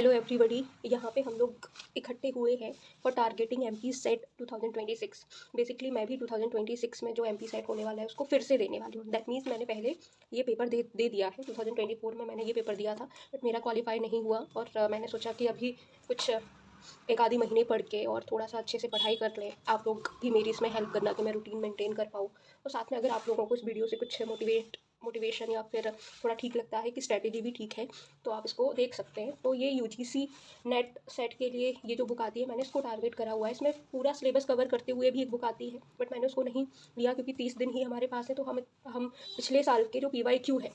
Hello everybody. यहाँ पे हम लोग इकट्ठे हुए हैं for targeting MP set 2026। Basically मैं भी 2026 में जो एमपी सेट होने वाला है उसको फिर से देने वाली हूँ। दैट मीन्स मैंने पहले ये पेपर दे दिया है। 2024 में मैंने ये पेपर दिया था बट मेरा क्वालिफाई नहीं हुआ और मैंने सोचा कि अभी कुछ एक आधी महीने पढ़ के और थोड़ा सा अच्छे से पढ़ाई कर लें। आप लोग भी मेरी इसमें हेल्प करना कि मैं रूटीन मेंटेन कर पाऊँ। और साथ में अगर आप लोगों को इस वीडियो से कुछ मोटिवेशन या फिर थोड़ा ठीक लगता है कि स्ट्रैटेजी भी ठीक है तो आप इसको देख सकते हैं। तो ये यूजीसी नेट सेट के लिए ये जो बुक आती है मैंने इसको टारगेट करा हुआ है। इसमें पूरा सिलेबस कवर करते हुए भी एक बुक आती है बट मैंने उसको नहीं लिया क्योंकि 30 दिन ही हमारे पास है। तो हम पिछले साल के जो पीवाईक्यू है,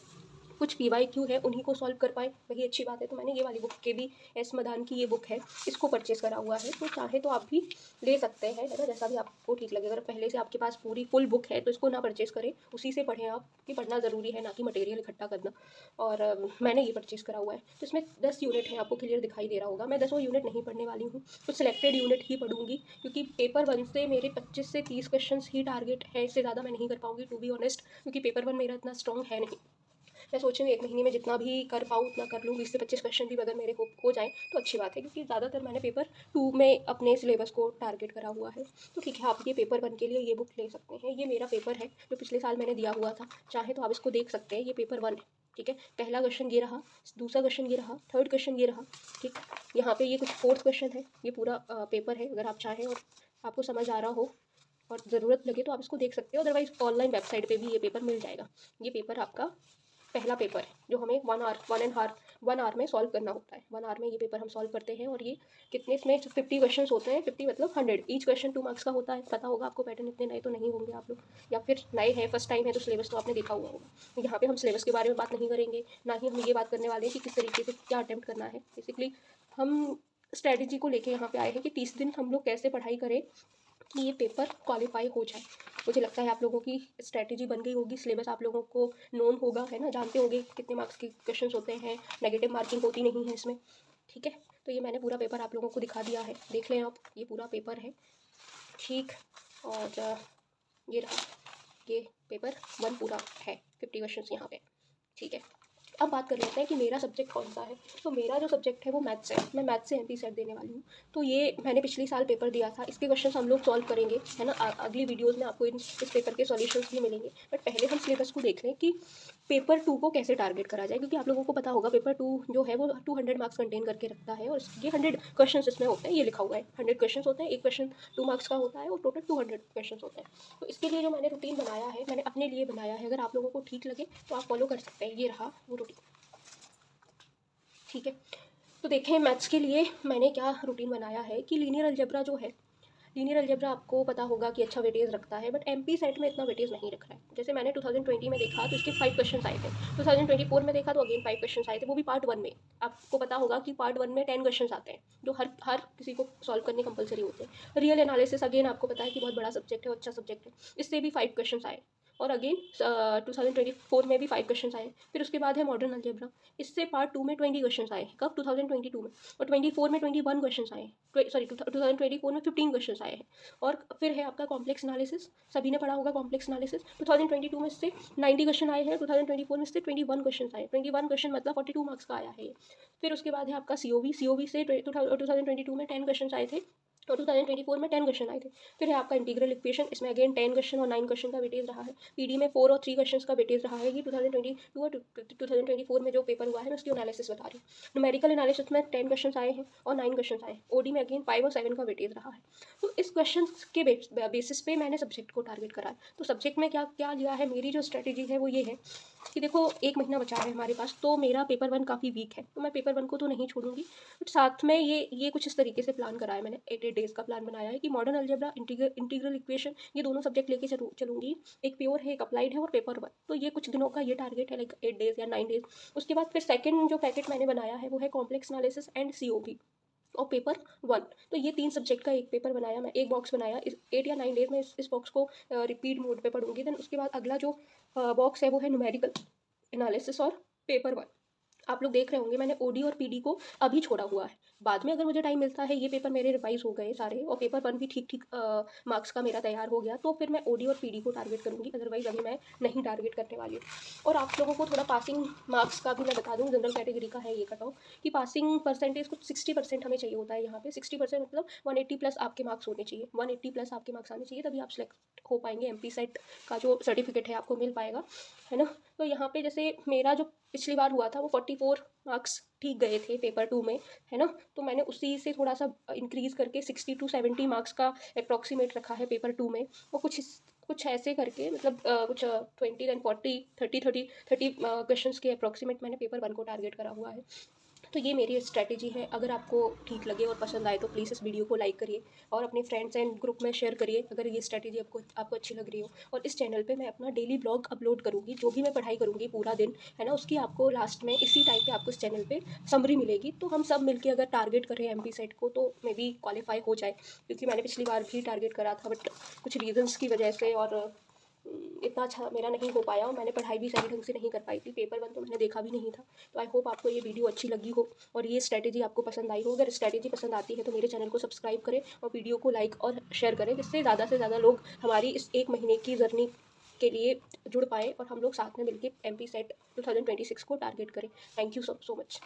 कुछ पीवाईक्यू है, उन्हीं को सॉल्व कर पाए, वही अच्छी बात है। तो मैंने ये वाली बुक के भी एस मदान की ये बुक है, इसको परचेज़ करा हुआ है। तो चाहे तो आप भी ले सकते हैं, है ना, जैसा भी आपको ठीक लगे। अगर पहले से आपके पास पूरी फुल बुक है तो इसको ना परचेज़ करें, उसी से पढ़ें आप, कि पढ़ना ज़रूरी है ना कि मटेरियल इकट्ठा करना। और मैंने ये परचेज़ करा हुआ है। तो इसमें 10 यूनिट है, आपको क्लियर दिखाई दे रहा होगा। मैं 10 यूनिट नहीं पढ़ने वाली हूँ, कुछ सिलेक्टेड यूनिट ही पढ़ूंगी क्योंकि पेपर 1 से मेरे 25 से 30 क्वेश्चन ही टारगेट है। इससे ज़्यादा मैं नहीं कर पाऊँगी टू बी ऑनेस्ट, क्योंकि पेपर 1 मेरा इतना स्ट्रॉन्ग है नहीं। मैं सोच रही हूँ 1 महीने में जितना भी कर पाऊँ उतना कर लूँ। 20 से 25 क्वेश्चन भी अगर मेरे हो जाएँ तो अच्छी बात है, क्योंकि ज़्यादातर मैंने पेपर 2 में अपने सिलेबस को टारगेट करा हुआ है। तो ठीक है, आप ये पेपर 1 के लिए ये बुक ले सकते हैं। ये मेरा पेपर है जो पिछले साल मैंने दिया हुआ था। चाहे तो आप इसको देख सकते हैं, ये पेपर 1 है, ठीक है। पहला क्वेश्चन ये रहा, दूसरा क्वेश्चन ये रहा, थर्ड क्वेश्चन ये रहा, ठीक। यहाँ पे ये कुछ फोर्थ क्वेश्चन है। ये पूरा पेपर है। अगर आप चाहें और आपको समझ आ रहा हो और ज़रूरत लगे तो आप इसको देख सकते हो, अदरवाइज़ ऑनलाइन वेबसाइट पे भी ये पेपर मिल जाएगा। ये पेपर आपका पहला पेपर है जो हमें 1 आवर में सॉल्व करना होता है। 1 आवर में ये पेपर हम सॉल्व करते हैं। और ये कितने, इसमें 50 क्वेश्चन होते हैं। 50 मतलब 100, ईच क्वेश्चन 2 मार्क्स का होता है। पता होगा आपको पैटर्न, इतने नए तो नहीं होंगे आप लोग, या फिर नए हैं, फर्स्ट टाइम है तो सिलेबस तो आपने देखा हुआ होगा। यहाँ पे हम सिलेबस के बारे में बात नहीं करेंगे, ना ही हम ये बात करने वाले हैं कि किस तरीके से क्या अटैम्प्ट करना है। बेसिकली हम स्ट्रैटेजी को लेके यहाँ पे आए हैं कि 30 दिन हम लोग कैसे पढ़ाई करें कि ये पेपर क्वालिफाई हो जाए। मुझे लगता है आप लोगों की स्ट्रैटेजी बन गई होगी, सिलेबस आप लोगों को नोन होगा, है ना, जानते होंगे कितने मार्क्स के क्वेश्चंस होते हैं। नेगेटिव मार्किंग होती नहीं है इसमें, ठीक है। तो ये मैंने पूरा पेपर आप लोगों को दिखा दिया है, देख लें आप। ये पूरा पेपर है, ठीक। और ये रहा, ये पेपर 1 पूरा है, 50 क्वेश्चन यहाँ पे, ठीक है। अब बात कर लेते हैं कि मेरा सब्जेक्ट कौन सा है। तो मेरा जो सब्जेक्ट है वो मैथ्स है। मैं मैथ्स से एमपी सेट देने वाली हूँ। तो ये मैंने पिछले साल पेपर दिया था, इसके क्वेश्चंस हम लोग सॉल्व करेंगे, है ना। अगली वीडियोस में आपको इस पेपर के सॉल्यूशंस भी मिलेंगे। बट पहले हम सिलेबस को देख लें कि पेपर 2 को कैसे टारगेट करा जाए, क्योंकि आप लोगों को पता होगा पेपर 2 जो है वो 200 मार्क्स कंटेन करके रखता है। और ये 100 क्वेश्चन इसमें होते हैं, ये लिखा हुआ है 100 क्वेश्चन होते हैं। एक क्वेश्चन 2 मार्क्स का होता है और टोटल 200 क्वेश्चन होते हैं। तो इसके लिए जो मैंने रूटीन बनाया है, मैंने अपने लिए बनाया है। अगर आप लोगों को ठीक लगे तो आप फॉलो कर सकते हैं। ये रहा वो रूटीन, ठीक है। तो देखें, मैथ्स के लिए मैंने क्या रूटीन बनाया है कि लीनियर अलजेब्रा जो है, लीनियर अलजेब्रा आपको पता होगा कि अच्छा वेटेज रखता है, बट एमपी सेट में इतना वेटेज नहीं रख रहा है। जैसे मैंने 2020 में देखा तो इसके 5 क्वेश्चन आए थे। 2024 में देखा तो अगेन 5 क्वेश्चन आए थे, वो भी पार्ट 1 में। आपको पता होगा कि पार्ट 1 में 10 क्वेश्चन आते हैं जो हर किसी को सॉल्व करने कंपलसरी होते हैं। रियल एनालिसिस अगेन आपको पता है कि बहुत बड़ा सब्जेक्ट है, अच्छा सब्जेक्ट है, इससे भी 5 क्वेश्चन आए। और अगेन 2024 में भी 5 क्वेश्चन आए। फिर उसके बाद है मॉडर्न अलजेब्रा, इससे पार्ट 2 में 20 क्वेश्चन आए। कब? 2022 में। और 24 में 21 क्वेश्चन आए, सॉरी 2024 में 15 क्वेश्चन आए हैं। और फिर है आपका कॉम्प्लेक्स एनालिसिस, सभी ने पढ़ा होगा कॉम्प्लेक्स एनालिसिस। 2022 में इससे 90 क्वेश्चन आए हैं, 2024 में इससे 21 क्वेश्चन आए। 21 क्वेश्चन मतलब 42 मार्क्स का आया है ये। फिर उसके बाद है आपका सीओवी से 2022 में 10 क्वेश्न आए थे और 2024 में 10 क्वेश्चन आए थे। फिर है आपका इंटीग्रल इक्वेशन, इसमें अगेन 10 क्वेश्चन और 9 क्वेश्चन का वेटेज रहा है। पीडी में 4 और 3 क्वेश्चन का वेटेज रहा है। ये 2022 और 2024 में जो पेपर हुआ है मैं उसकी एनालिसिस बता रही हूँ। न्यूमेरिकल एनालिसिस में 10 क्वेश्चन आए हैं और 9 क्वेश्चन आए। ओडी में अगेन 5 और 7 का वेटेज रहा है। तो इस क्वेश्चन के बेसिस पे मैंने सब्जेक्ट को टारगेट करा है। तो सब्जेक्ट में क्या क्या लिया है, मेरी जो स्ट्रेटेजी है वो ये है कि देखो 1 महीना बचा है हमारे पास, तो मेरा पेपर 1 काफ़ी वीक है, तो मैं पेपर 1 को तो नहीं छोड़ूंगी। बट साथ में ये कुछ इस तरीके से प्लान करा है मैंने, 8 डेज़ का प्लान बनाया है कि मॉडर्न अलजेब्रा, इंटीग्रल इक्वेशन, ये दोनों सब्जेक्ट लेके चलूंगी। एक प्योर है, एक अप्लाइड है, और पेपर 1। तो ये कुछ दिनों का ये टारगेट है, लाइक 8 डेज़ या 9 डेज़। उसके बाद फिर सेकंड जो पैकेट मैंने बनाया है वो है कॉम्प्लेक्स एनालिसिस एंड सीओबी और पेपर 1। तो ये 3 सब्जेक्ट का एक पेपर बनाया, मैं एक बॉक्स बनाया। इस 8 या 9 डेज में इस बॉक्स को रिपीट मोड पे पढ़ूंगी। देन उसके बाद अगला जो बॉक्स है वो है न्यूमेरिकल एनालिसिस और पेपर 1। आप लोग देख रहे होंगे मैंने ओडी और पीडी को अभी छोड़ा हुआ है। बाद में अगर मुझे टाइम मिलता है, ये पेपर मेरे रिवाइज़ हो गए सारे और पेपर 1 भी ठीक-ठीक मार्क्स का मेरा तैयार हो गया, तो फिर मैं ओडी और पीडी को टारगेट करूँगी, अदरवाइज़ अभी मैं नहीं टारगेट करने वाली हूँ। और आप लोगों को थोड़ा पासिंग मार्क्स का भी मैं बता दूँ, जनरल कैटेगरी का है ये कट ऑफ, कि पासिंग परसेंटेज कुछ 60% हमें चाहिए होता है यहाँ पे। 60% मतलब 180 प्लस आपके मार्क्स होने चाहिए, 180 प्लस आपके मार्क्स आने चाहिए, तभी आप सेलेक्ट हो पाएँगे, एमपी सेट का जो सर्टिफिकेट है आपको मिल पाएगा, है ना? तो यहाँ पे जैसे मेरा जो पिछली बार हुआ था वो 44 मार्क्स ठीक गए थे पेपर 2 में, है ना? तो मैंने उसी से थोड़ा-सा इंक्रीज़ करके 60 टू 70 मार्क्स का एप्रोक्सीमेट रखा है पेपर 2 में, और कुछ ऐसे करके मतलब कुछ 20 देन 40 30 क्वेश्चंस के एप्रोक्सीमेट मैंने पेपर 1 को टारगेट करा हुआ है। तो ये मेरी स्ट्रैटेजी है। अगर आपको ठीक लगे और पसंद आए तो प्लीज़ इस वीडियो को लाइक करिए और अपने फ्रेंड्स एंड ग्रुप में शेयर करिए अगर ये स्ट्रैटेजी आपको आपको अच्छी लग रही हो। और इस चैनल पे मैं अपना डेली ब्लॉग अपलोड करूँगी, जो भी मैं पढ़ाई करूँगी पूरा दिन, है ना? उसकी आपको लास्ट में इसी टाइम पे आपको इस चैनल पे समरी मिलेगी। तो हम सब मिलके अगर टारगेट करें एमपी सेट को तो मे बी क्वालीफाई हो जाए, क्योंकि मैंने पिछली बार भी टारगेट करा था, बट कुछ रीज़न्स की वजह से और इतना अच्छा मेरा नहीं हो पाया और मैंने पढ़ाई भी सही ढंग से नहीं कर पाई थी। पेपर 1 तो मैंने देखा भी नहीं था। तो आई होप आपको ये वीडियो अच्छी लगी हो और ये स्ट्रैटेजी आपको पसंद आई हो। अगर स्ट्रैटेजी पसंद आती है तो मेरे चैनल को सब्सक्राइब करें और वीडियो को लाइक और शेयर करें, जिससे ज़्यादा से ज़्यादा लोग हमारी इस 1 महीने की जर्नी के लिए जुड़ पाएँ और हम लोग साथ में मिलके एमपी सेट 2026 को टारगेट करें। Thank you so much.